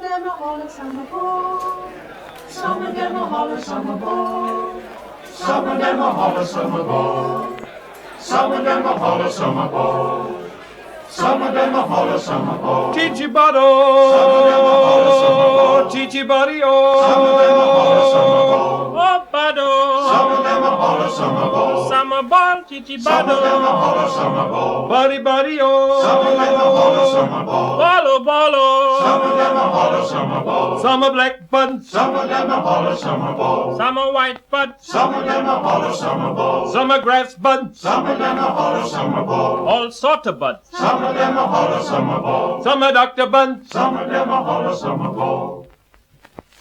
them a holler summer ball. Some of them a holler summer ball. Some of them a holler summer ball. Some of them a holler summer ball. Some of them a holler summer ball. Chichi bado. Some of them a holler summer ball. Chichi body oh. Some of them a holler summer ball. Oh bado. Some of them a holler summer ball. Summer ball, chichi Some of them a bado. holler summer ball. Body body oh. Some of them a holler summer ball. Bolo bolo. Some of them a holler summer ball. Summer black buds. Some of them a holler summer ball. Summer white buds. Some of them a holler summer ball. Summer grass buds. Some of them a holler summer ball. All sort of buds. Some of them a holler summer ball. Summer Dr. Buds. Some of them a holler summer ball.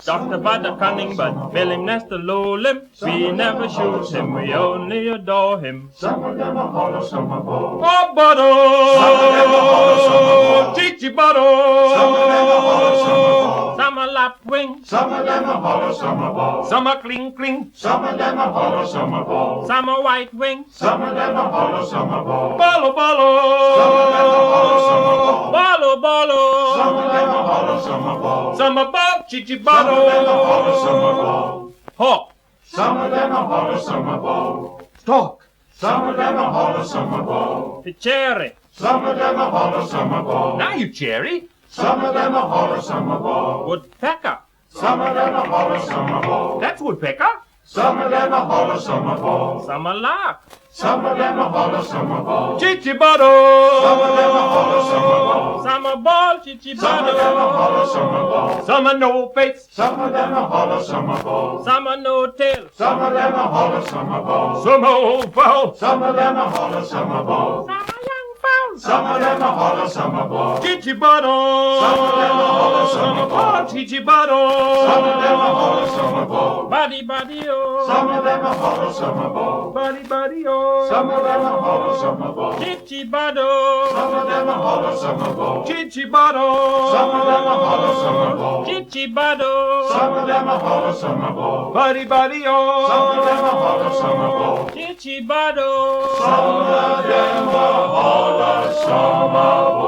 Dr. Bud, a cunning bud, William Nestor low limb. We never shoot him, we only adore him. Some of them a holler summer ball. Oh, Bado! Some of them a holler summer ball. Chichi Bado! Some of them a holler summer ball. Summer lapwing. Some of them a holler summer ball. Summer cling cling. Some of them a holler summer ball. Summer white wing. Some of them a holler summer ball. Bolo bolo! Some of them a holler summer ball. Bolo bolo! Some of them a holler summer ball. Summer ball, Chichi Some Bado! of them a holler summer ball. Hawk. Some of them a holler summer ball. Stork. Some of them a holler summer ball. Cherry. Some of them a holler summer ball. Now you cherry. Some of them a holler summer ball. Woodpecker. Some of them a holler summer ball. That's woodpecker. Some of them a holler summer ball. Summer lark. Some of them a holler summer ball. Chichi Bado! Some of them a holler summer ball. Summer ball, Chichi Some of them a Bado! holler summer ball. Summer no face. Some of them a holler summer ball. Summer no tail. Some of them a holler summer ball. Summer old fowl. Some of them a holler summer ball. Summer young fowl. Some of them a holler summer ball. Chichi Bado! Some of them a holler summer ball. Chichi Bado! Some of them a holler summer ball. Buddy buddy oh. Some of them a holler summer ball. Buddy buddy oh. Some of them a holler summer ball. Chichi Bado! Some of them a holler summer ball. Chichi Bado! Some of them a holler summer ball. Chichi Bado! Some of them a holler summer ball. Buddy buddy oh. Some of them a holler summer ball. Chichi Bado! Some of them a holler summer ball.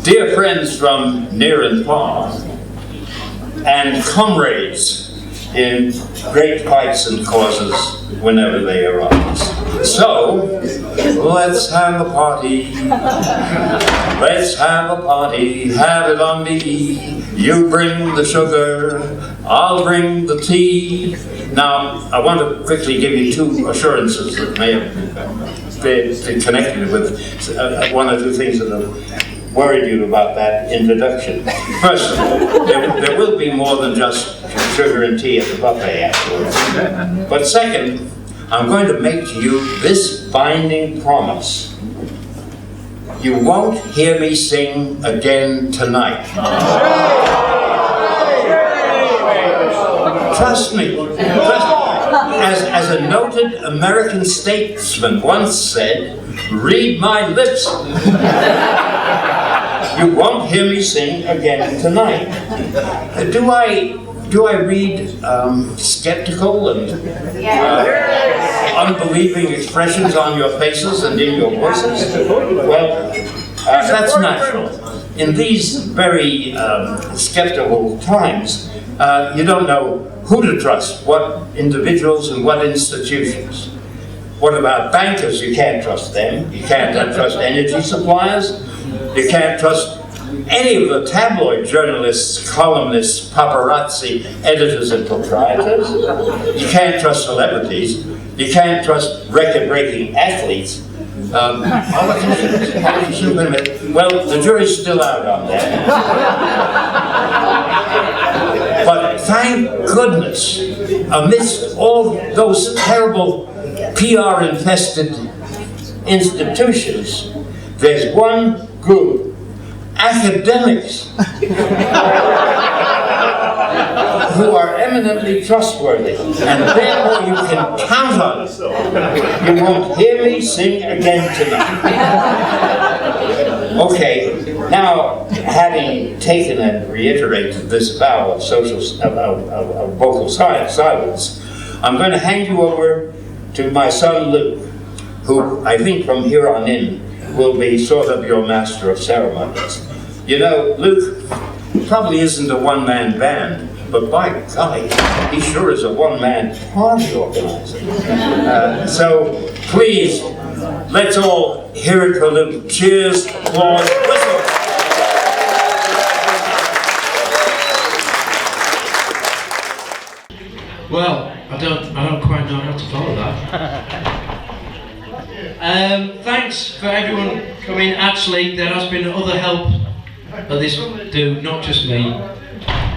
Dear friends from near and far, and comrades in great fights and causes whenever they arise. So, let's have a party. Let's have a party. Have it on me. You bring the sugar, I'll bring the tea. Now, I want to quickly give you two assurances that may have been connected with one or two things that have worried you about that introduction. First of all, there will be more than just sugar and tea at the buffet afterwards. But second, I'm going to make to you this binding promise. You won't hear me sing again tonight. Trust me. As a noted American statesman once said, read my lips. You won't hear me sing again tonight. Do I read skeptical and unbelieving expressions on your faces and in your voices? Well, that's natural. In these very skeptical times, you don't know who to trust, what individuals and what institutions. What about bankers? You can't trust them. You can't trust energy suppliers. You can't trust any of the tabloid journalists, columnists, paparazzi, editors and proprietors. You can't trust celebrities. You can't trust record-breaking athletes. Politicians, well, the jury's still out on that. But thank goodness, amidst all those terrible PR-infested institutions, there's one group, academics, who are eminently trustworthy, and therefore you can count on it. You won't hear me sing again tonight. Okay, now having taken and reiterated this vow of vocal silence, I'm going to hand you over to my son Luke, who I think from here on in will be sort of your master of ceremonies. You know, Luke probably isn't a one-man band, but by golly, he sure is a one-man party organizer. So please, let's all hear it for Luke. Cheers, applause, whistle. Well, I don't quite know how to follow that. Thanks for everyone coming. Actually, there has been other help of this do, not just me.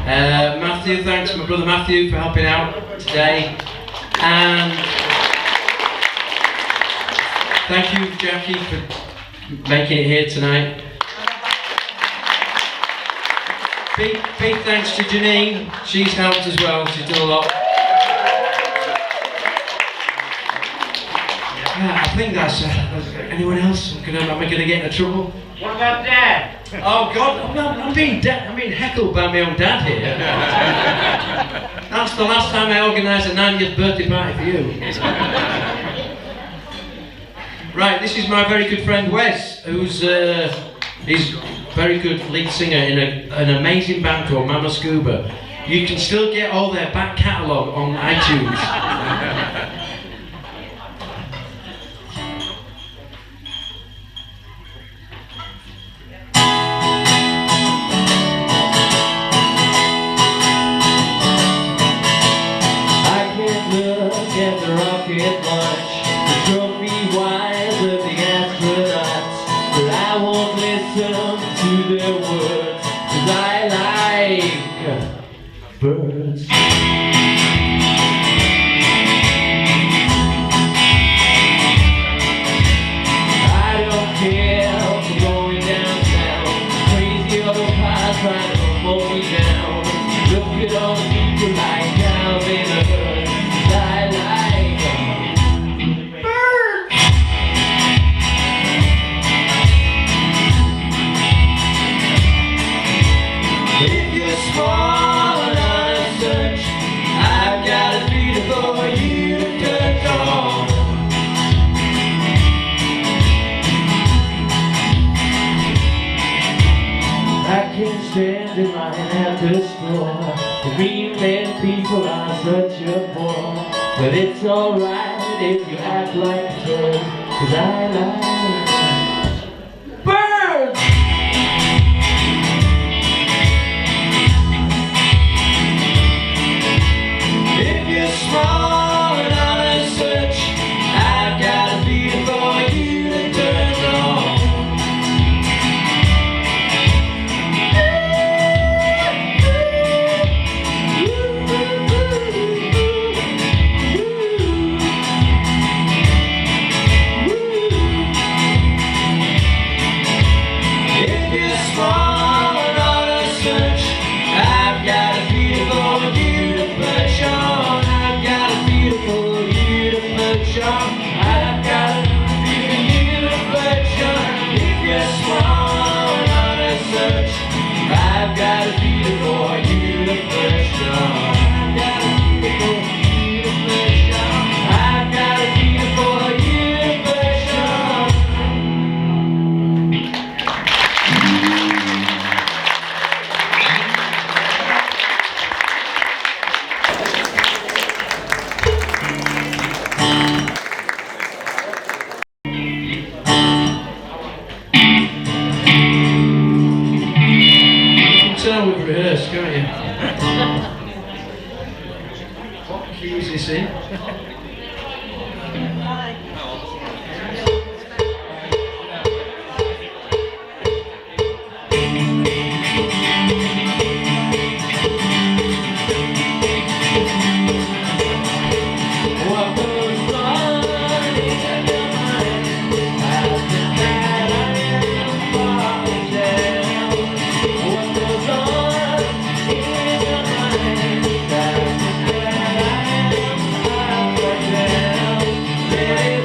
Matthew, thanks my brother Matthew for helping out today. And thank you, Jackie, for making it here tonight. Big thanks to Janine, she's helped as well, she's done a lot. I think that's anyone else? Am I going to get into trouble? What about Dad? Oh God, I'm being heckled by my own dad here. That's the last time I organised a 90th birthday party for you. Right, this is my very good friend Wes, who's he's a very good lead singer in an amazing band called Mama Scuba. You can still get all their back catalogue on iTunes. Birds. I don't care for going downtown. Crazy other pies trying to pull me down. Look at all the people like cows in a herd. I like birds. If you're small, stand in line at the store. The green-haired people are such a bore. But it's alright if you act like a turd, 'cause I like birds! If you're small and on a search, I've got a feel for you to turn on. We've rehearsed, can't you? What key is this in? Yeah.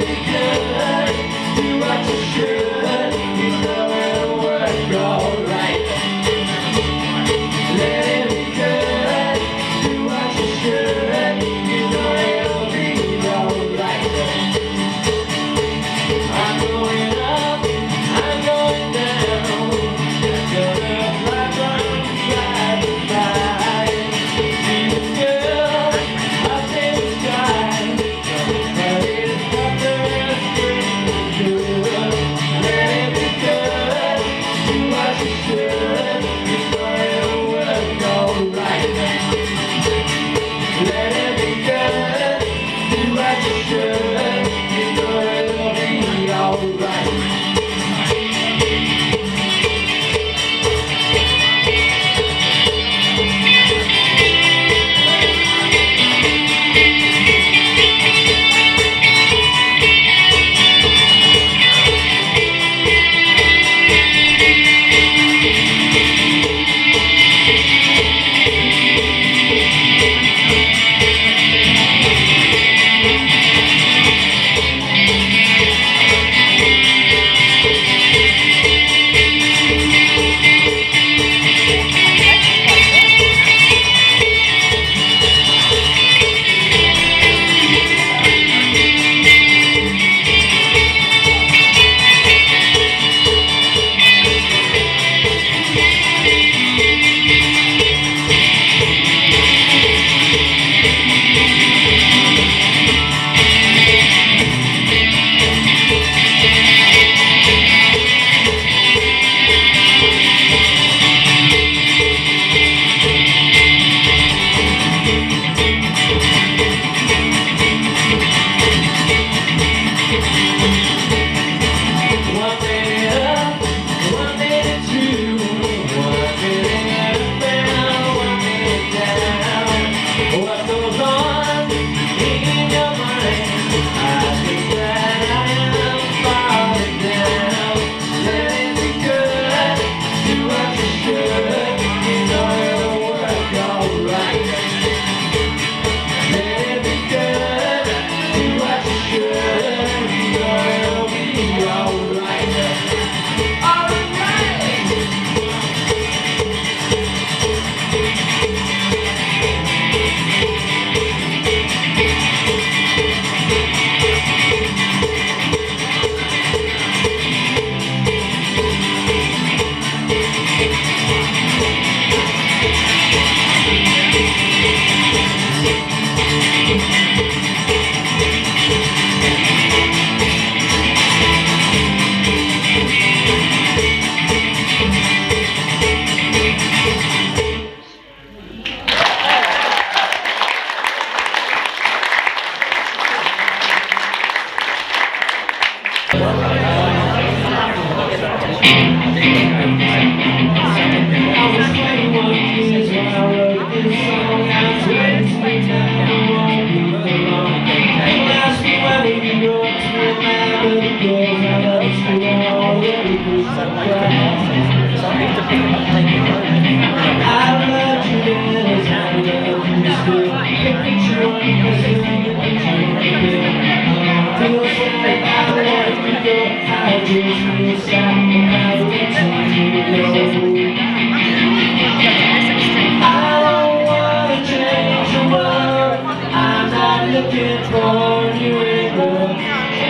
Looking for New England,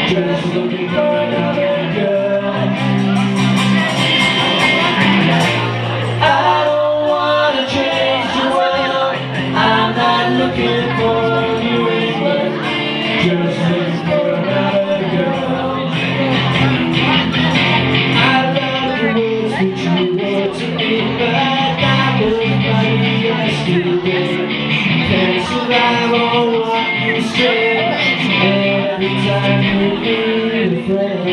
just looking for another girl. I don't want to change the world. I'm not looking for New England, just looking for another girl. I love the words that you wrote to me, but that was funny yesterday. Can't survive on what you say every time you need a friend.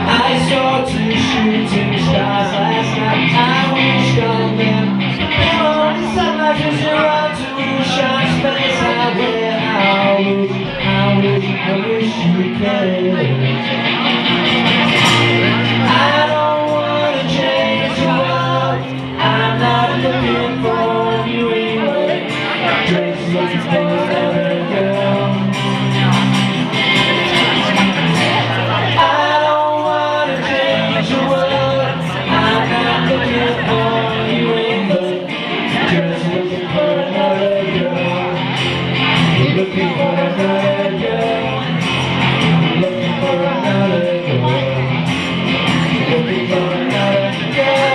I saw 2 shooting stars last night. I wished on them. Now on the sunlight just around to shine space. I wish you could. I don't want to change the world. I'm not looking for New England, just looking for another girl. I don't want to change the world. I'm not looking for New England, just looking for another girl. Looking for another girl. Looking for another girl. Looking for another girl.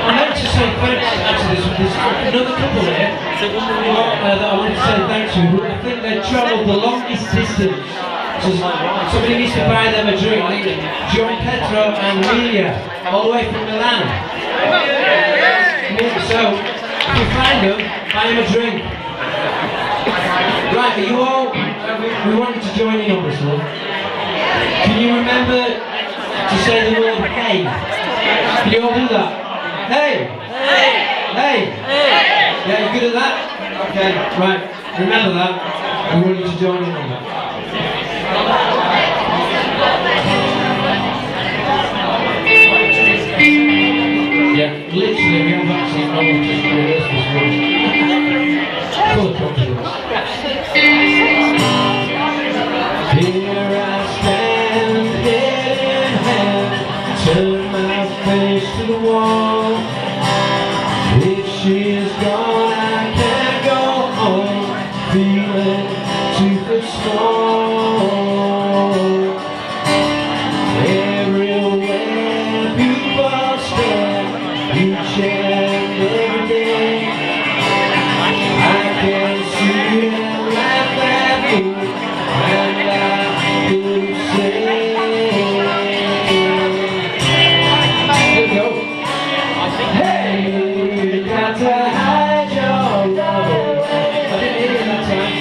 I meant to say thanks, actually, there's another couple here that I want to say thanks to, who I think they travelled the longest distance. So somebody needs to buy them a drink. John Petro and Amelia, all the way from Milan. So, if you find them, buy them a drink. Right, are you all, we want you to join in on this one. Can you remember to say the word hey? Can you all do that? Hey! Hey! Hey! Hey! Yeah, you good at that? Okay, right. Remember that. We want you to join in on that. Yeah, literally, we have actually almost just rehearsed this one. Full of confidence. Here I stand, head in hand, turn my face to the wall. If she is gone, I can't go home, feeling 2 foot small. Everywhere people stare, each and every day. I can see them laugh at me, and I could say, here we go. Hey, you got to hide your love. I didn't hear it that time.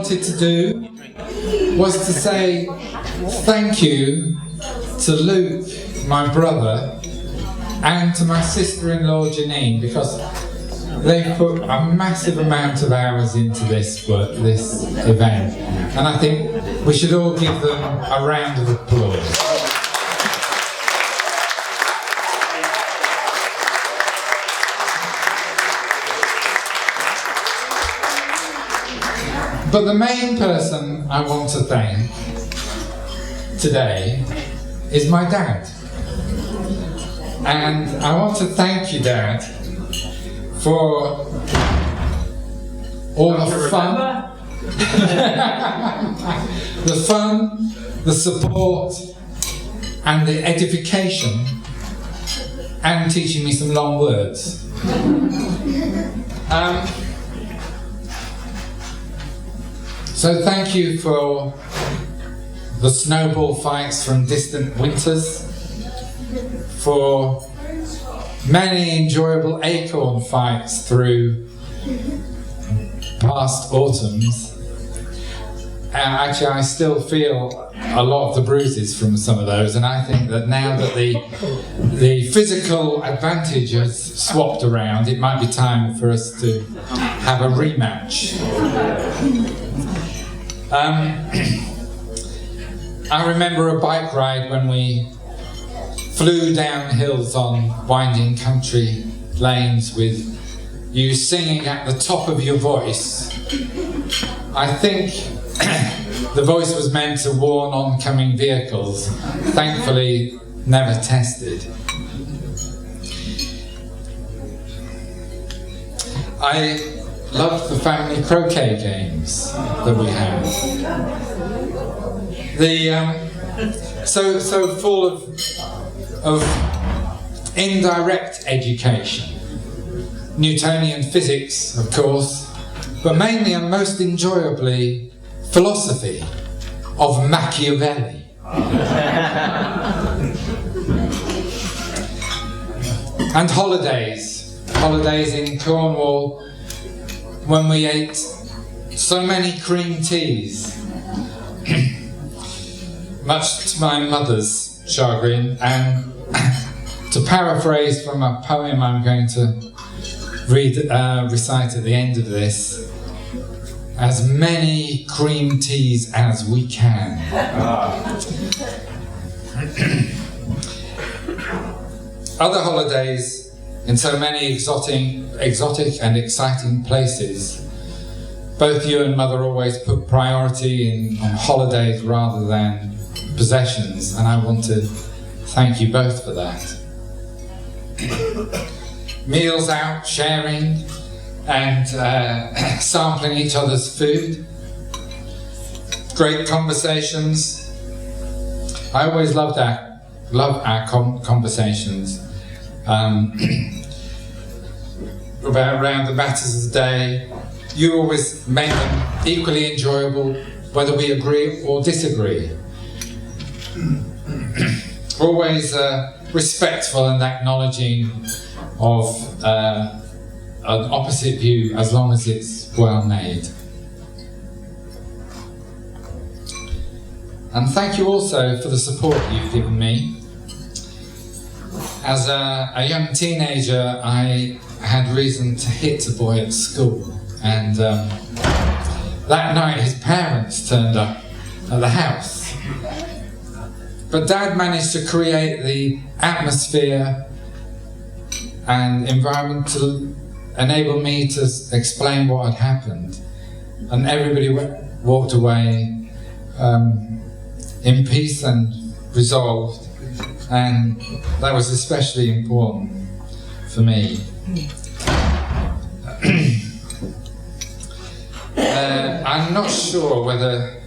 To do was to say thank you to Luke, my brother, and to my sister-in-law Janine, because they've put a massive amount of hours into this event, and I think we should all give them a round of applause. But the main person I want to thank today is my dad. And I want to thank you, Dad, for all the fun, the fun, the support, and the edification, and teaching me some long words. So thank you for the snowball fights from distant winters, for many enjoyable acorn fights through past autumns. Actually, I still feel a lot of the bruises from some of those, and I think that now that the physical advantage has swapped around, it might be time for us to have a rematch. I remember a bike ride when we flew down hills on winding country lanes with you singing at the top of your voice. I think The voice was meant to warn oncoming vehicles, thankfully never tested. I loved the family croquet games that we had. So full of indirect education. Newtonian physics, of course, but mainly and most enjoyably, philosophy of Machiavelli. And holidays in Cornwall, when we ate so many cream teas, much to my mother's chagrin, and to paraphrase from a poem I'm going to recite at the end of this, as many cream teas as we can. Other holidays in so many exotic and exciting places. Both you and Mother always put priority on holidays rather than possessions, and I want to thank you both for that. Meals out, sharing, and sampling each other's food. Great conversations. I always love our conversations around the matters of the day. You always make them equally enjoyable, whether we agree or disagree. Always respectful and acknowledging of an opposite view, as long as it's well made. And thank you also for the support you've given me. As a young teenager, I had reason to hit a boy at school, and that night his parents turned up at the house. But Dad managed to create the atmosphere and environment to enable me to explain what had happened, and everybody walked away in peace and resolved, and that was especially important for me. I'm not sure whether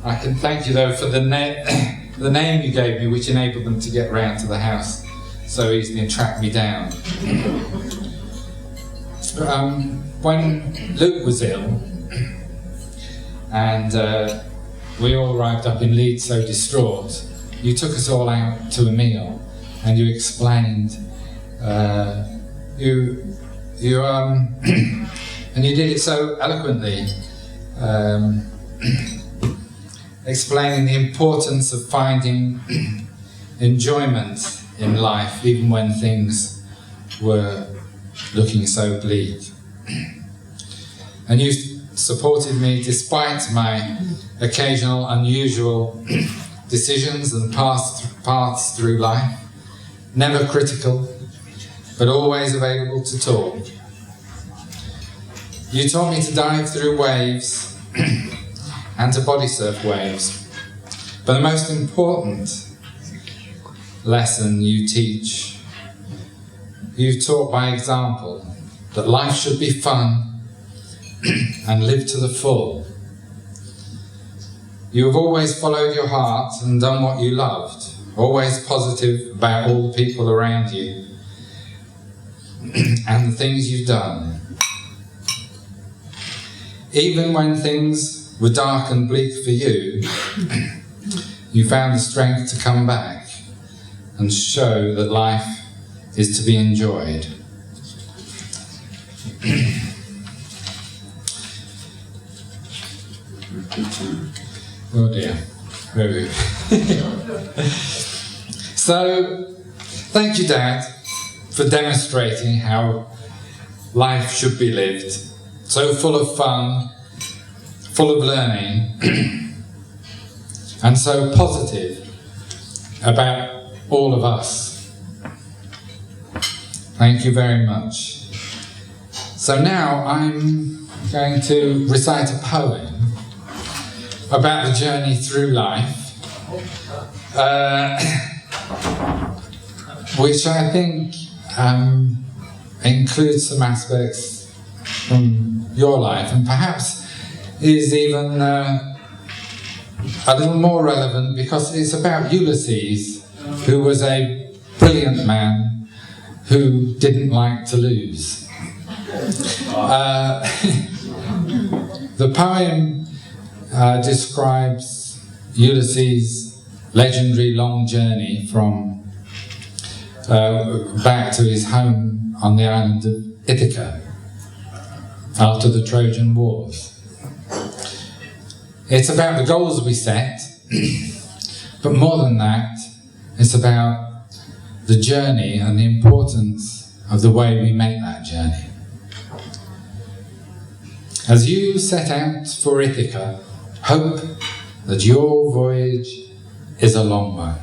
I can thank you though for the name you gave me, which enabled them to get round to the house so easily and track me down. When Luke was ill, and we all arrived up in Leeds so distraught, you took us all out to a meal, and you explained, and you did it so eloquently, explaining the importance of finding enjoyment in life, even when things were looking so bleak. And you supported me despite my occasional unusual decisions and paths through life, never critical, but always available to talk. You taught me to dive through waves and to body surf waves, but the most important lesson you taught by example, that life should be fun and live to the full. You have always followed your heart and done what you loved, always positive about all the people around you and the things you've done. Even when things were dark and bleak for you, you found the strength to come back and show that life is to be enjoyed. Oh dear. Very good. So, thank you, Dad, for demonstrating how life should be lived. So full of fun, full of learning, and so positive about all of us. Thank you very much. So now I'm going to recite a poem about the journey through life, which I think includes some aspects from your life, and perhaps is even a little more relevant because it's about Ulysses, who was a brilliant man who didn't like to lose. The poem describes Ulysses' legendary long journey from back to his home on the island of Ithaca after the Trojan Wars. It's about the goals we set, but more than that, it's about the journey and the importance of the way we make that journey. As you set out for Ithaca, hope that your voyage is a long one,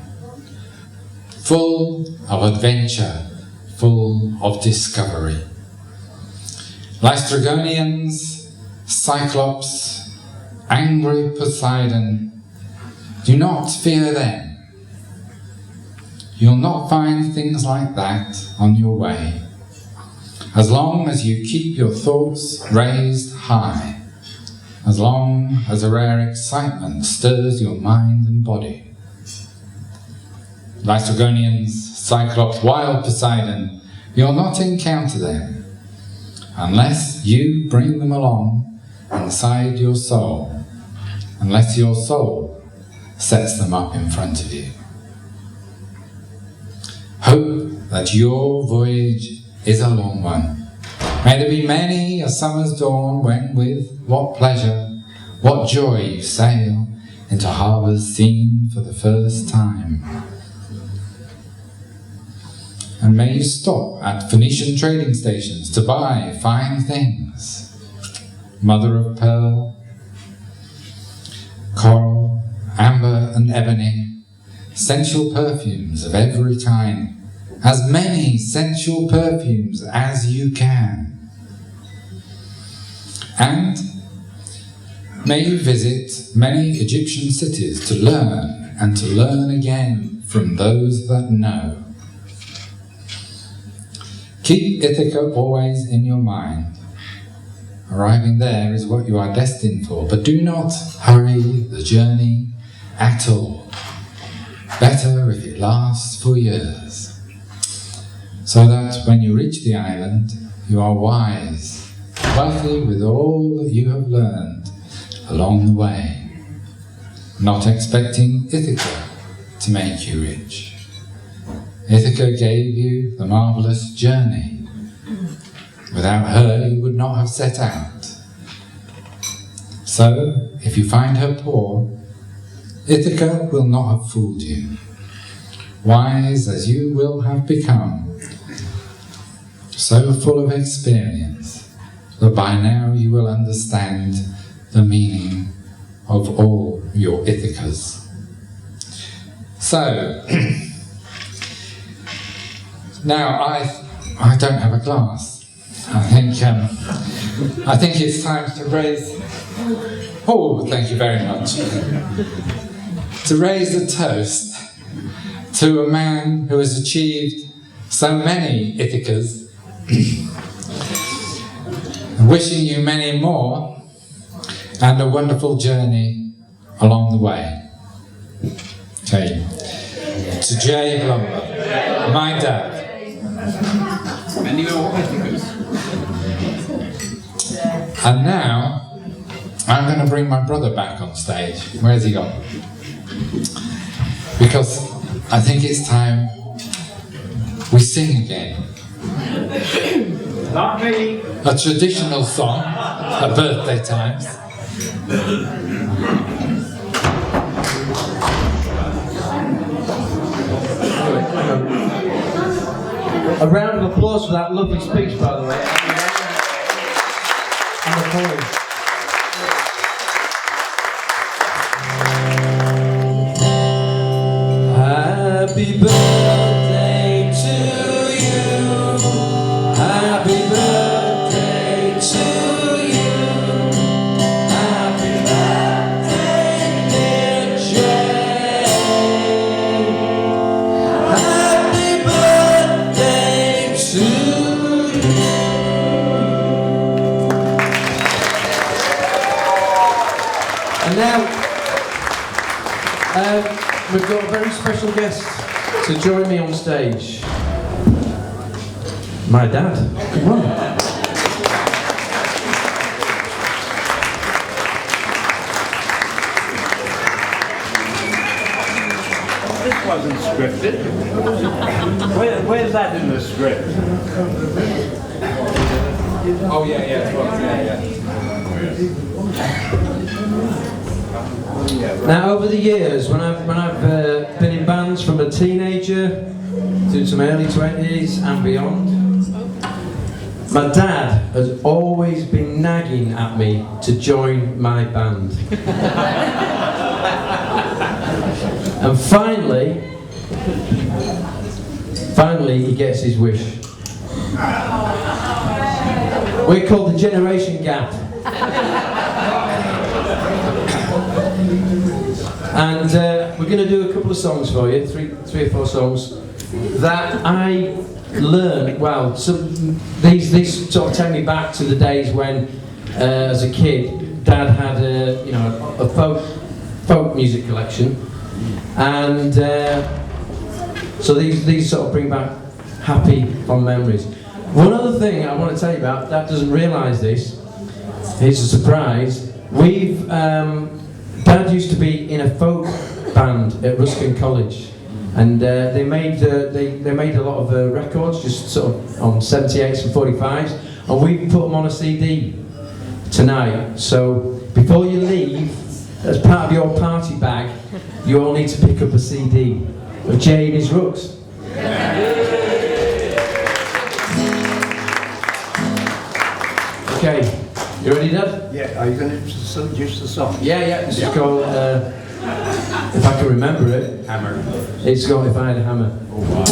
full of adventure, full of discovery. Laestrygonians, Cyclops, angry Poseidon, do not fear them. You'll not find things like that on your way, as long as you keep your thoughts raised high, as long as a rare excitement stirs your mind and body. Laestrygonians, Cyclops, wild Poseidon, you'll not encounter them unless you bring them along inside your soul, unless your soul sets them up in front of you. Hope that your voyage is a long one. May there be many a summer's dawn when with what pleasure, what joy you sail into harbours seen for the first time. And may you stop at Phoenician trading stations to buy fine things, mother of pearl, coral, amber and ebony, sensual perfumes of every kind, as many sensual perfumes as you can. And may you visit many Egyptian cities to learn and to learn again from those that know. Keep Ithaca always in your mind. Arriving there is what you are destined for, but do not hurry the journey at all. Better if it lasts for years, so that when you reach the island, you are wise, wealthy with all that you have learned along the way, not expecting Ithaca to make you rich. Ithaca gave you the marvellous journey. Without her, you would not have set out. So, if you find her poor, Ithaca will not have fooled you. Wise as you will have become, so full of experience, that by now you will understand the meaning of all your Ithacas. So, now I don't have a glass. I think it's time to raise. Oh, thank you very much. To raise a toast to a man who has achieved so many Ithacas, wishing you many more, and a wonderful journey along the way. Okay. To Jay Blumler, my dad. Many more Ithacas. And now, I'm going to bring my brother back on stage. Where's he gone? Because I think it's time we sing again. Not me. A traditional song at birthday times. A round of applause for that lovely speech, by the way. And the poem. Happy birthday to you. Happy birthday to you. Happy birthday, We've got a very special guest to join me on stage. My dad. Come on. This wasn't scripted. Where's that in the script? Oh yeah, Now, over the years, when I've been in bands from a teenager to some early 20s and beyond, my dad has always been nagging at me to join my band. And finally he gets his wish. We're called the Generation Gap. And we're going to do a couple of songs for you, three or four songs that I learned. Well, these sort of take me back to the days when, as a kid, Dad had a folk music collection, and so these sort of bring back happy, fond memories. One other thing I want to tell you about, Dad doesn't realise this. Here's a surprise. Dad used to be in a folk band at Ruskin College, and they made a lot of records, just sort of on 78s and 45s, and we put them on a CD tonight. So before you leave, as part of your party bag, you all need to pick up a CD of Jay His Rooks. Okay. You ready, Dad? Yeah, are you going to introduce the song? Yeah, this is called, if I can remember it, Hammer. It's called If I Had a Hammer. Oh, wow.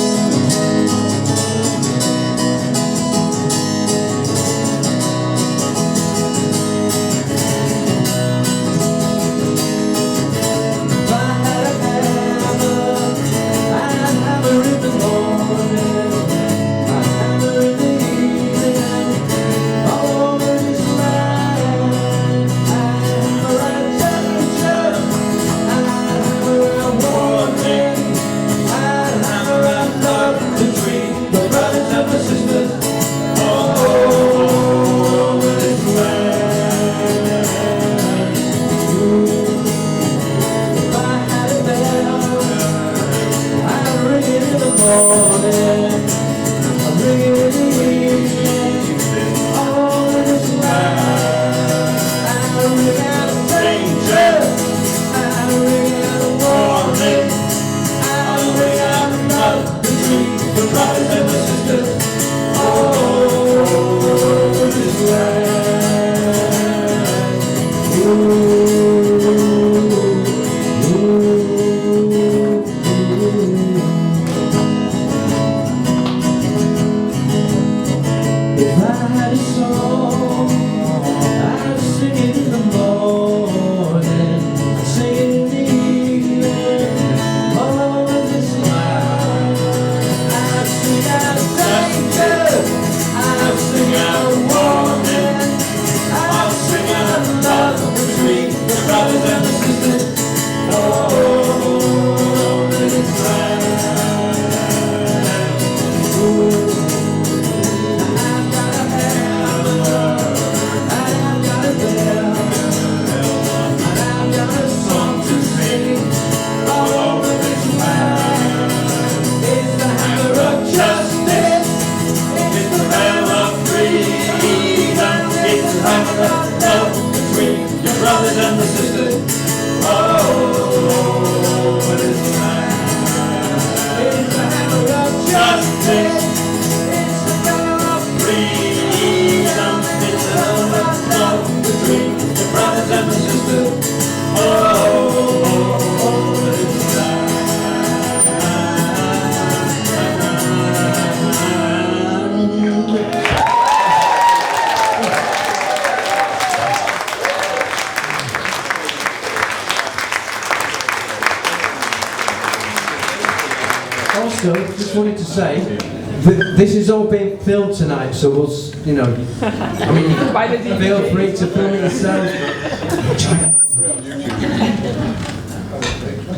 Also, just wanted to say that this is all being filmed tonight, so we'll, I mean, feel free to film it yourselves.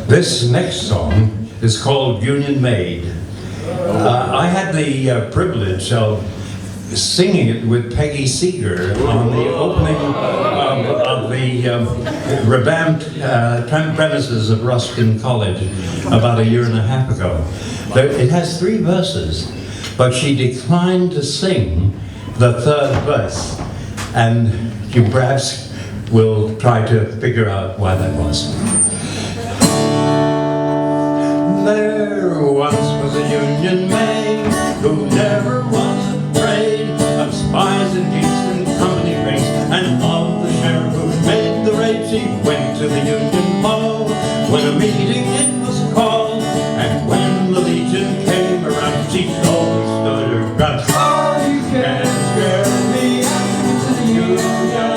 This next song is called Union Maid. I had the privilege of singing it with Peggy Seeger on the opening of the revamped premises of Ruskin College about a year and a half ago. It has 3 verses, but she declined to sing the 3rd verse, and you perhaps will try to figure out why that was. There once was a Union maid who never was afraid of spies and geeks and company rings, and of the sheriff who made the raid. She went to the Union Hall when a meeting it was called, and when the Legion came around, she always stood her ground. Oh, you can't scare me, I'm singing to the Union,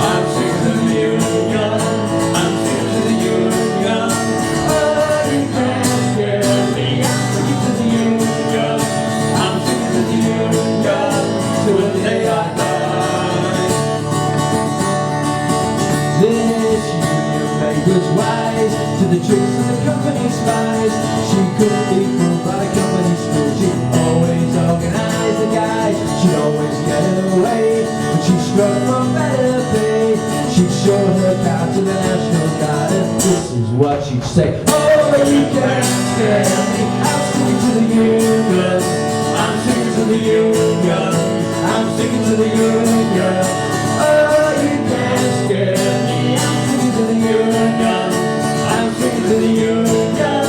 I'm singing to the Union, I'm singing to the Union. Oh, you can't scare me, I'm singing to the Union, I'm singing to the Union, till the day I die. This Union maid was wise to the tricks of the company spies. She couldn't be fooled by the company school. She'd always organize the guys, she'd always get away. When she struck for better pay, she'd show her card to the National Guard, and this is what she'd say. Oh, you can't scare me, I'm singing to the Union, I'm singing to the Union, I'm singing to the Union. Oh, you can't scare me, I'm singing to the Union, I'm singing to the Union,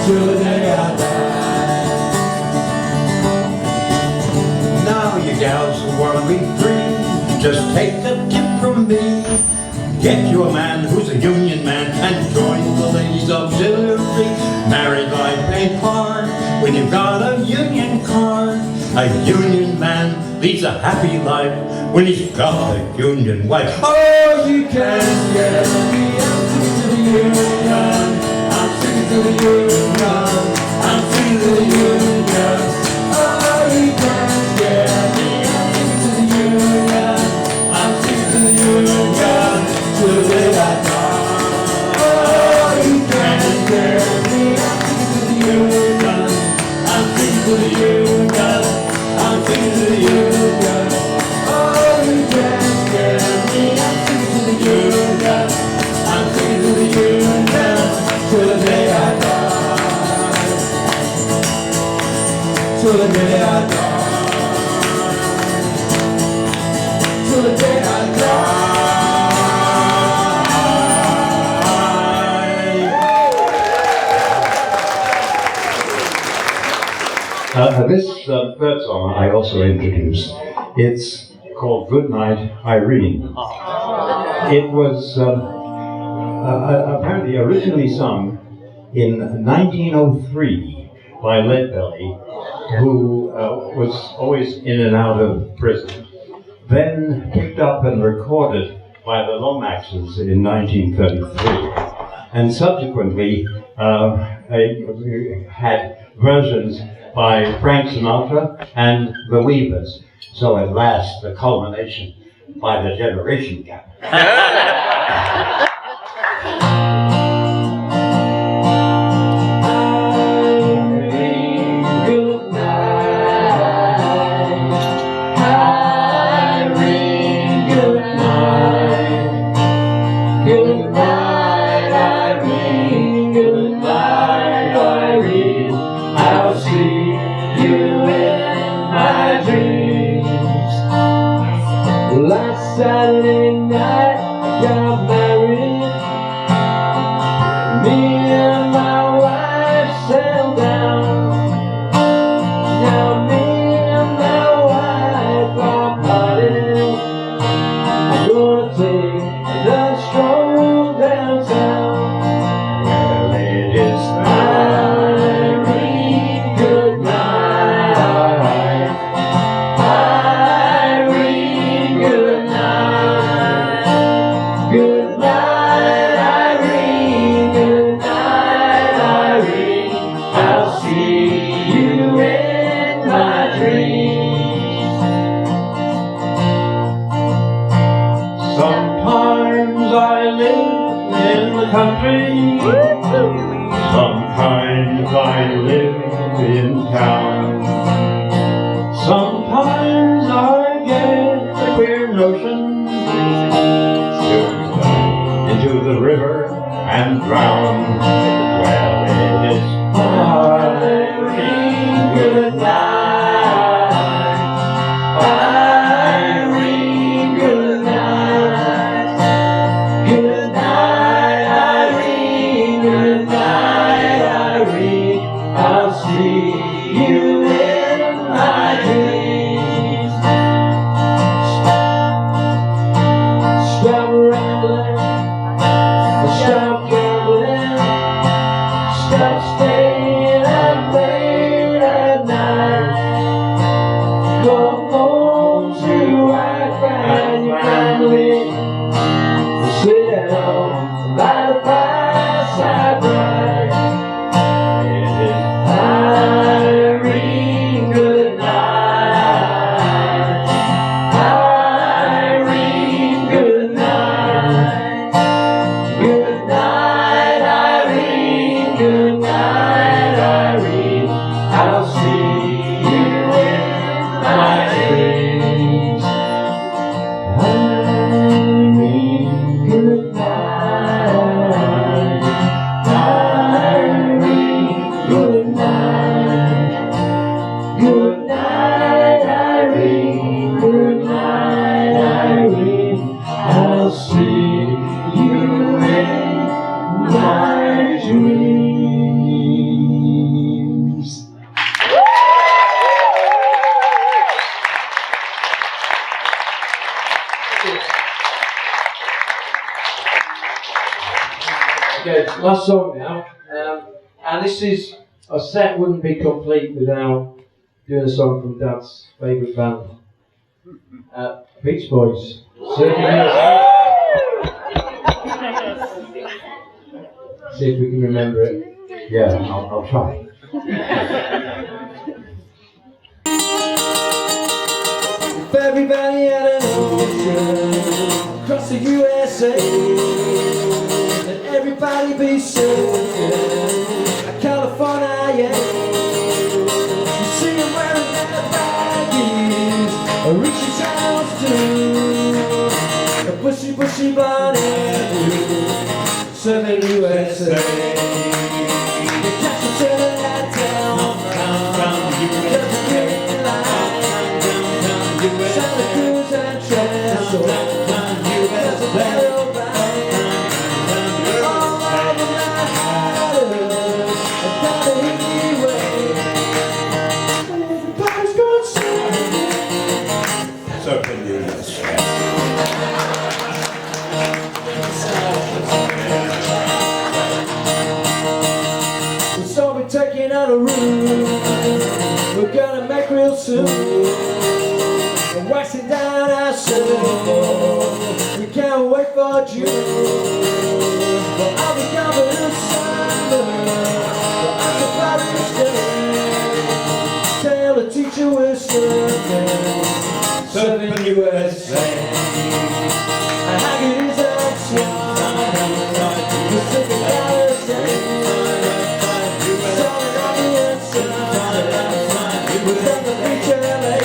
till the day I die. Now you gals who wanna be free, just take a tip from me. Get you a man who's a Union man and join the ladies' auxiliary. Married life ain't hard when you've got a Union card. A Union man leads a happy life when he's got a Union wife. Oh, you can't get me, I'm singing to the Union, I'm singing to the Union, I'm singing to the Union. Oh, you can't get me, I'm singing to the Union, I'm singing to the Union, till the day I die. Oh, you can't get me, I'm singing to the Union, I'm singing to the Union, I'm singing to the Union. Oh, you can't get me, I'm singing to the Union, I'm singing to the Union, till the day I die, till the day I die, till the day I die. This third song I also introduced. It's called Good Night, Irene. It was apparently originally sung in 1903 by Leadbelly, who was always in and out of prison. Then picked up and recorded by the Lomaxes in 1933. And subsequently had versions by Frank Sinatra and the Weavers. So at last, the culmination by the generation gap. Last Saturday night, I got I'm staying up late at night. Come home to wife and your family. Sit down by the fireside bright. Irene, good night. Irene, good night. Good night, Irene. Good night, Irene. I'll see you in my dreams. Irene, good night. Irene, good night. Good night, Irene. Good night, Irene. I'll see you in my dreams. Okay, last song now. And this is, a set wouldn't be complete without doing a song from Dad's favourite band, Beach Boys. Circuit USA. See if we can remember it. Yeah, I'll try. If everybody had an ocean across the USA, and everybody be surfing like California, yeah. You see them wearing their baggies, reaching towns too, a bushy, bushy blonde hairdo, surfing USA. You catch them turning that down, doesn't really lie. Santa Cruz and Trestle, there's a barrel ride. All over my riders, down the hippie way. Everybody's going surfing. Surfing USA. So we're taking on a route we're gonna make real soon. We're waxing down our surfboard, we can't wait for June. Well, I'll be gone for the summer, well, I can probably stay. Tell the teacher we're surfing, surfing USA. And how good is that swan? We're surfing USA. Solid on the inside, we're on the beach in LA.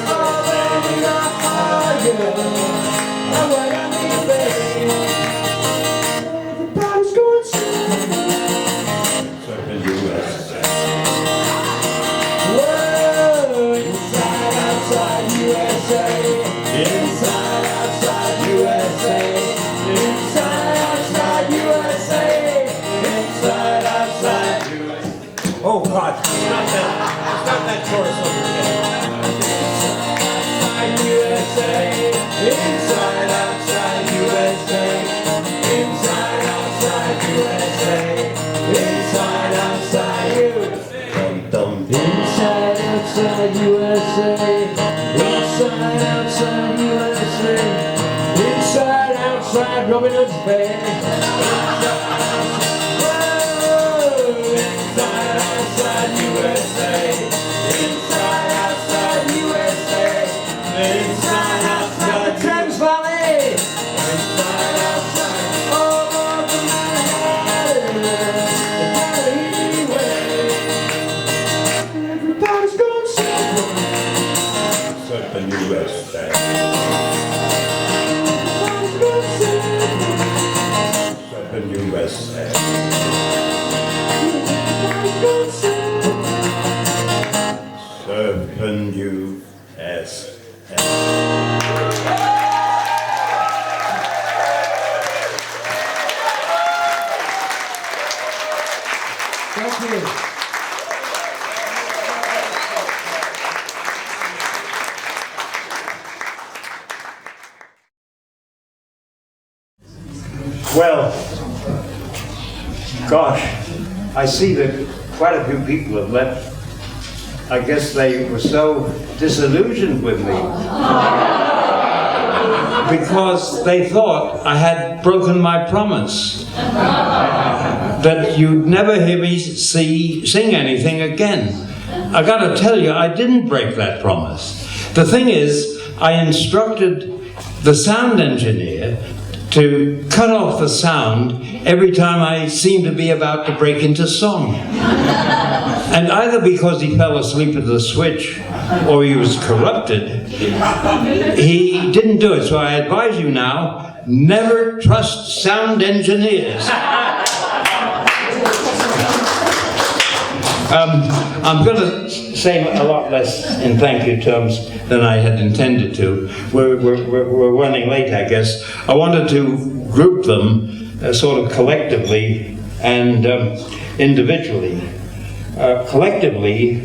Oh, baby, you're higher, and what I need, baby. Everybody's going surfing. Surfing USA. Whoa, inside, outside USA. Inside, outside USA. Inside, outside USA. Inside, outside USA. Oh God, stop that chorus over there. USA, inside, outside USA, inside, outside USA, inside, outside USA, inside, outside USA, inside, outside USA, inside, outside Robin Hood's Bay. Inside, outside USA, inside, outside USA. Inside, outside the Thames Valley. Inside, outside, all over Manhattan. The highway. Everybody's going surfing. Surfing USA. Everybody's going surfing. Surfing USA. Everybody's going surfing. Surfing USA. Thank you. Well, Gosh, I see that quite a few people have left. I guess they were so disillusioned with me because they thought I had broken my promise that you'd never hear me sing anything again. I gotta tell you, I didn't break that promise. The thing is, I instructed the sound engineer to cut off the sound every time I seemed to be about to break into song. And either because he fell asleep at the switch or he was corrupted, he didn't do it. So I advise you now, never trust sound engineers. I'm going to say a lot less in thank you terms than I had intended to. We're running late, I guess. I wanted to group them sort of collectively and individually. Collectively,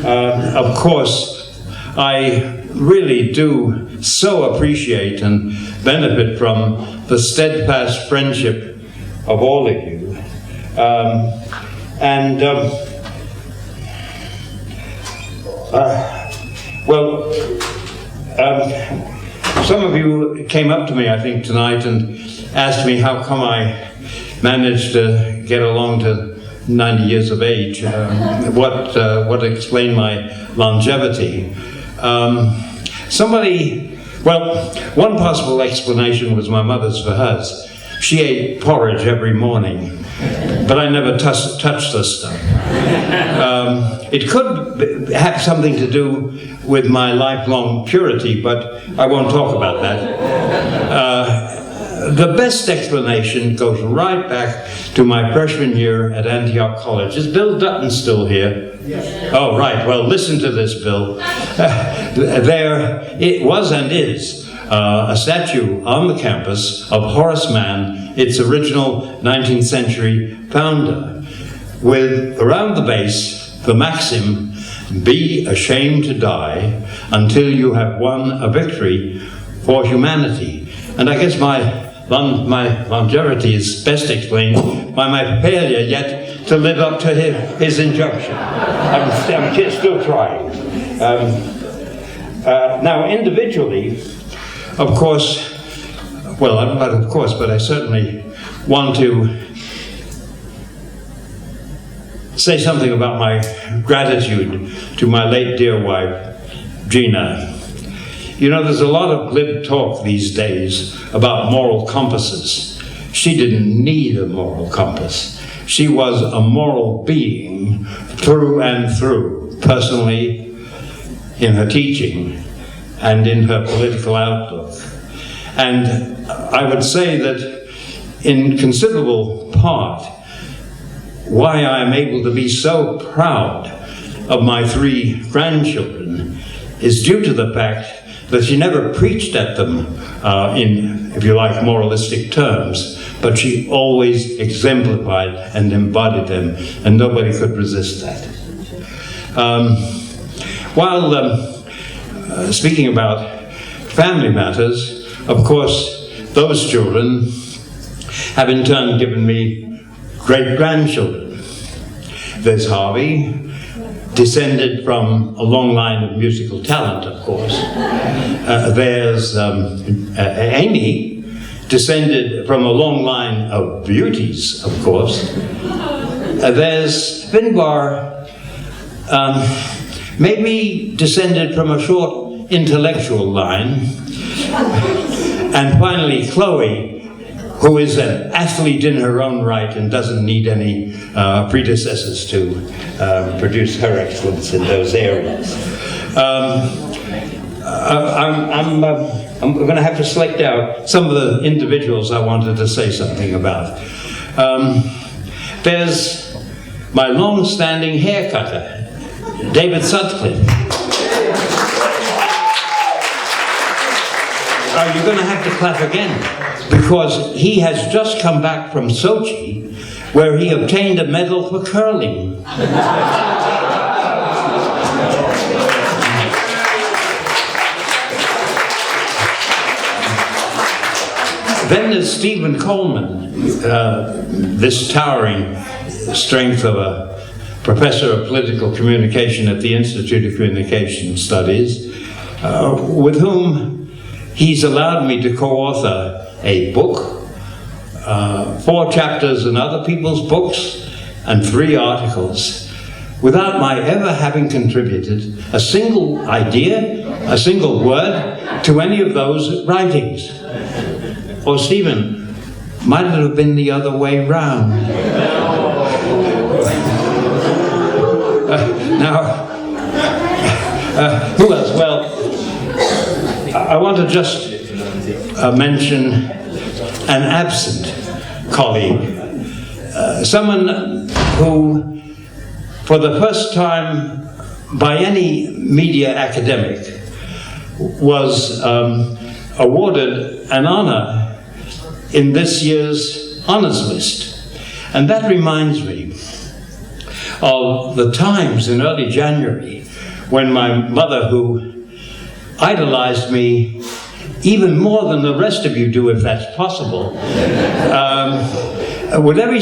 of course, I really do so appreciate and benefit from the steadfast friendship of all of you. Some of you came up to me, I think, tonight and asked me how come I managed to get along to 90 years of age, what explained my longevity. One possible explanation was my mother's for hers. She ate porridge every morning, but I never touched the stuff. It could have something to do with my lifelong purity, but I won't talk about that. The best explanation goes right back to my freshman year at Antioch College. Is Bill Dutton still here? Yes. Oh, right. Well, listen to this, Bill. There it was and is a statue on the campus of Horace Mann, its original 19th century founder, with around the base the maxim, "Be ashamed to die until you have won a victory for humanity." And I guess my longevity is best explained by my failure yet to live up to his injunction. I'm still trying. Now, individually, of course, but I certainly want to say something about my gratitude to my late dear wife, Gina. You know, there's a lot of glib talk these days about moral compasses. She didn't need a moral compass. She was a moral being through and through, personally, in her teaching and in her political outlook. And I would say that in considerable part, why I am able to be so proud of my 3 grandchildren is due to the fact that she never preached at them in, if you like, moralistic terms, but she always exemplified and embodied them, and nobody could resist that. Speaking about family matters, of course, those children have in turn given me great-grandchildren. There's Harvey, descended from a long line of musical talent, of course. There's Amy, descended from a long line of beauties, of course. There's Finbar, maybe descended from a short intellectual line. And finally, Chloe, who is an athlete in her own right and doesn't need any predecessors to produce her excellence in those areas. I'm going to have to select out some of the individuals I wanted to say something about. There's my long-standing hair cutter, David Sutcliffe. You're going to have to clap again, because he has just come back from Sochi, where he obtained a medal for curling. Then there's Stephen Coleman, this towering strength of a professor of political communication at the Institute of Communication Studies, with whom he's allowed me to co-author a book, 4 chapters in other people's books, and 3 articles, without my ever having contributed a single idea, a single word to any of those writings. Or Stephen, might it have been the other way round? Who else? Well, I want to just mention an absent colleague, someone who, for the first time by any media academic, was awarded an honor in this year's honors list. And that reminds me of the times in early January when my mother, who idolized me even more than the rest of you do, if that's possible, would every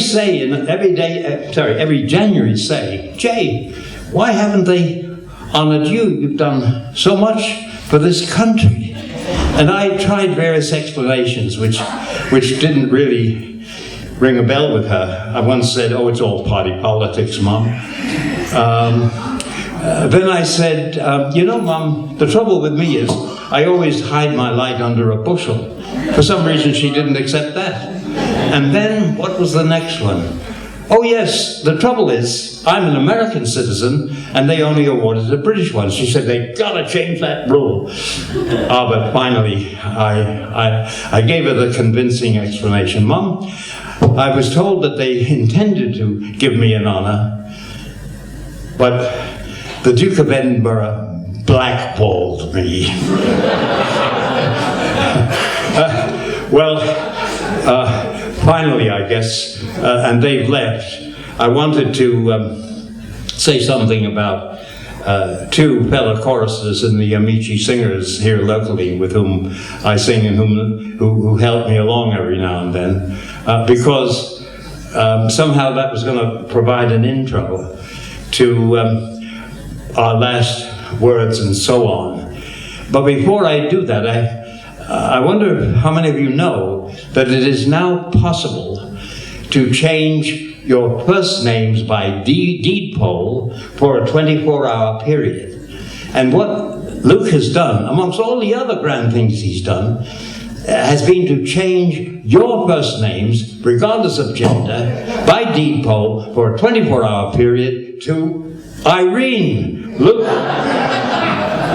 January say, "Jay, why haven't they honored you? You've done so much for this country." And I tried various explanations which didn't really ring a bell with her. I once said, "Oh, it's all party politics, Mom." Then I said, "You know, Mom, the trouble with me is I always hide my light under a bushel." For some reason, she didn't accept that. And then, what was the next one? "Oh yes, the trouble is, I'm an American citizen, and they only awarded a British one." She said, "They gotta change that rule." But finally, I gave her the convincing explanation. "Mom, I was told that they intended to give me an honor, but the Duke of Edinburgh blackballed me." Finally, I guess, and they've left, I wanted to say something about 2 fellow choristers in the Amici Singers here locally, with whom I sing and who help me along every now and then, because somehow that was going to provide an intro to our last words and so on. But before I do that, I wonder how many of you know that it is now possible to change your first names by deed poll for a 24-hour period. And what Luke has done, amongst all the other grand things he's done, has been to change your first names, regardless of gender, by deed poll for a 24-hour period to Irene. Luke.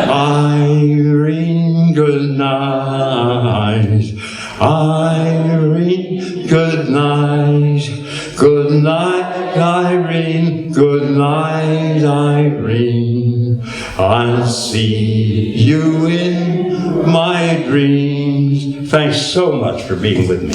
Irene, good night. Irene, good night. Good night, Irene. Good night, Irene. I'll see you in my dreams. Thanks so much for being with me.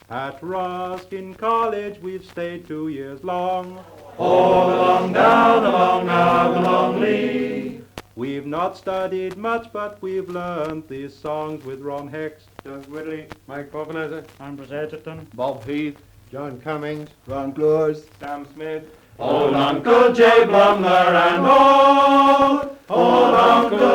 At Ruskin College we've stayed 2 years long. All along down along now the lonely. We've not studied much, but we've learned these songs with Ron Hext, Doug Whitley, Mike Bovenizer, Ambrose Edgerton, Bob Heath, John Cummings, Ron Glures, Sam Smith, Old Uncle Jay Blumler and old Uncle